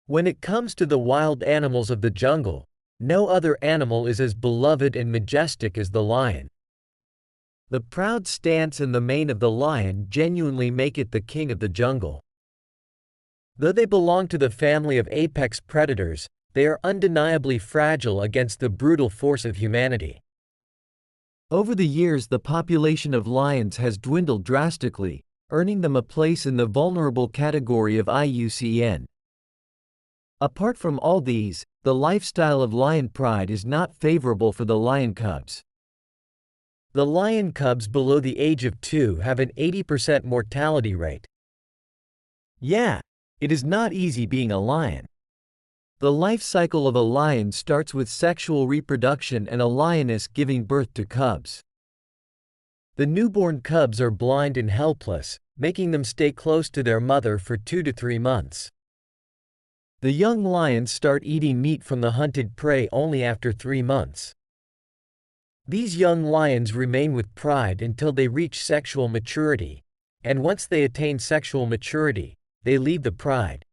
When it comes to the wild animals of the jungle, no other animal is as beloved and majestic as the lion. The proud stance and the mane of the lion genuinely make it the king of the jungle. Though they belong to the family of apex predators, they are undeniably fragile against the brutal force of humanity. Over the years, the population of lions has dwindled drastically, earning them a place in the vulnerable category of IUCN. Apart from all these, the lifestyle of lion pride is not favorable for the lion cubs. The lion cubs below the age of 2 have an 80% mortality rate. Yeah, it is not easy being a lion. The life cycle of a lion starts with sexual reproduction and a lioness giving birth to cubs. The newborn cubs are blind and helpless, making them stay close to their mother for 2 to 3 months. The young lions start eating meat from the hunted prey only after 3 months. These young lions remain with pride until they reach sexual maturity, and once they attain sexual maturity, they leave the pride.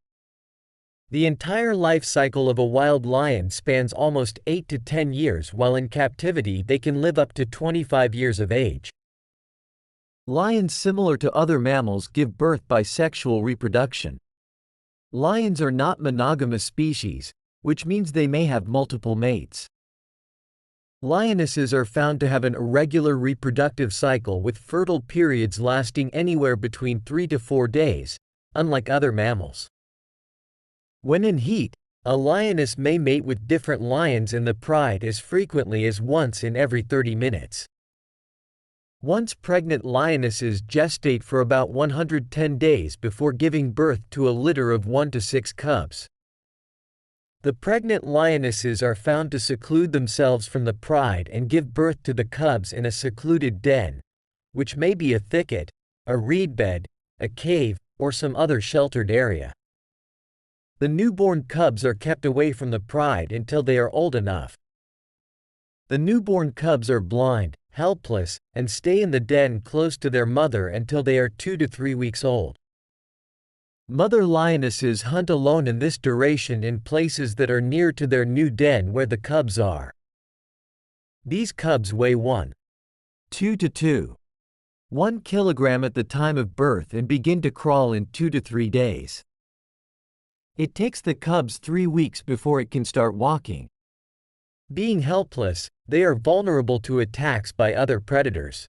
The entire life cycle of a wild lion spans almost 8 to 10 years, while in captivity they can live up to 25 years of age. Lions, similar to other mammals, give birth by sexual reproduction. Lions are not monogamous species, which means they may have multiple mates. Lionesses are found to have an irregular reproductive cycle with fertile periods lasting anywhere between 3 to 4 days, unlike other mammals. When in heat, a lioness may mate with different lions in the pride as frequently as once in every 30 minutes. Once pregnant lionesses gestate for about 110 days before giving birth to a litter of 1 to 6 cubs. The pregnant lionesses are found to seclude themselves from the pride and give birth to the cubs in a secluded den, which may be a thicket, a reed bed, a cave, or some other sheltered area. The newborn cubs are kept away from the pride until they are old enough. The newborn cubs are blind, helpless, and stay in the den close to their mother until they are 2 to 3 weeks old. Mother lionesses hunt alone in this duration in places that are near to their new den where the cubs are. These cubs weigh 1.2 to 2.1 kilogram at the time of birth and begin to crawl in 2 to 3 days. It takes the cubs 3 weeks before it can start walking. Being helpless, they are vulnerable to attacks by other predators.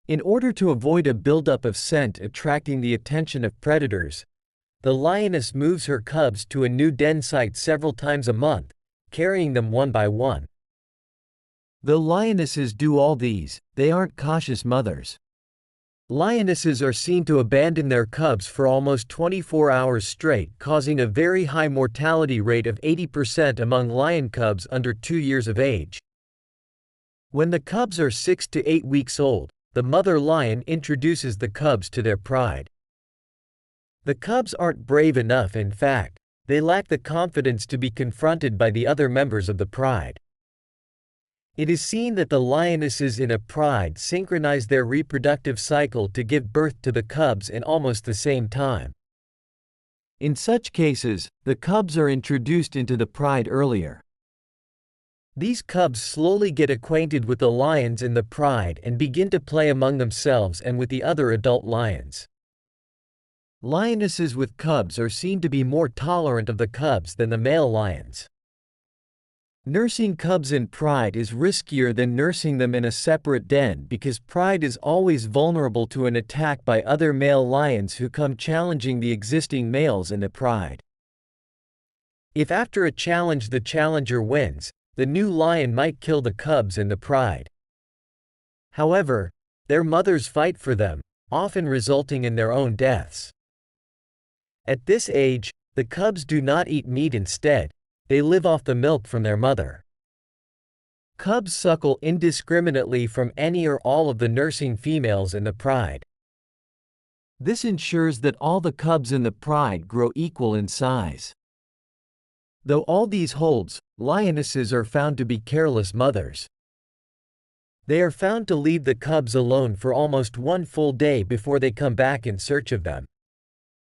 In order to avoid a buildup of scent attracting the attention of predators, the lioness moves her cubs to a new den site several times a month, carrying them one by one. Though lionesses do all these, they aren't cautious mothers. Lionesses are seen to abandon their cubs for almost 24 hours straight, causing a very high mortality rate of 80% among lion cubs under 2 years of age. When the cubs are 6 to 8 weeks old, the mother lion introduces the cubs to their pride. The cubs aren't brave enough. In fact, they lack the confidence to be confronted by the other members of the pride. It is seen that the lionesses in a pride synchronize their reproductive cycle to give birth to the cubs in almost the same time. In such cases, the cubs are introduced into the pride earlier. These cubs slowly get acquainted with the lions in the pride and begin to play among themselves and with the other adult lions. Lionesses with cubs are seen to be more tolerant of the cubs than the male lions. Nursing cubs in pride is riskier than nursing them in a separate den because pride is always vulnerable to an attack by other male lions who come challenging the existing males in the pride. If after a challenge the challenger wins, the new lion might kill the cubs in the pride. However, their mothers fight for them, often resulting in their own deaths. At this age, the cubs do not eat meat. Instead, they live off the milk from their mother. Cubs suckle indiscriminately from any or all of the nursing females in the pride. This ensures that all the cubs in the pride grow equal in size. Though all these holds, lionesses are found to be careless mothers. They are found to leave the cubs alone for almost 1 full day before they come back in search of them.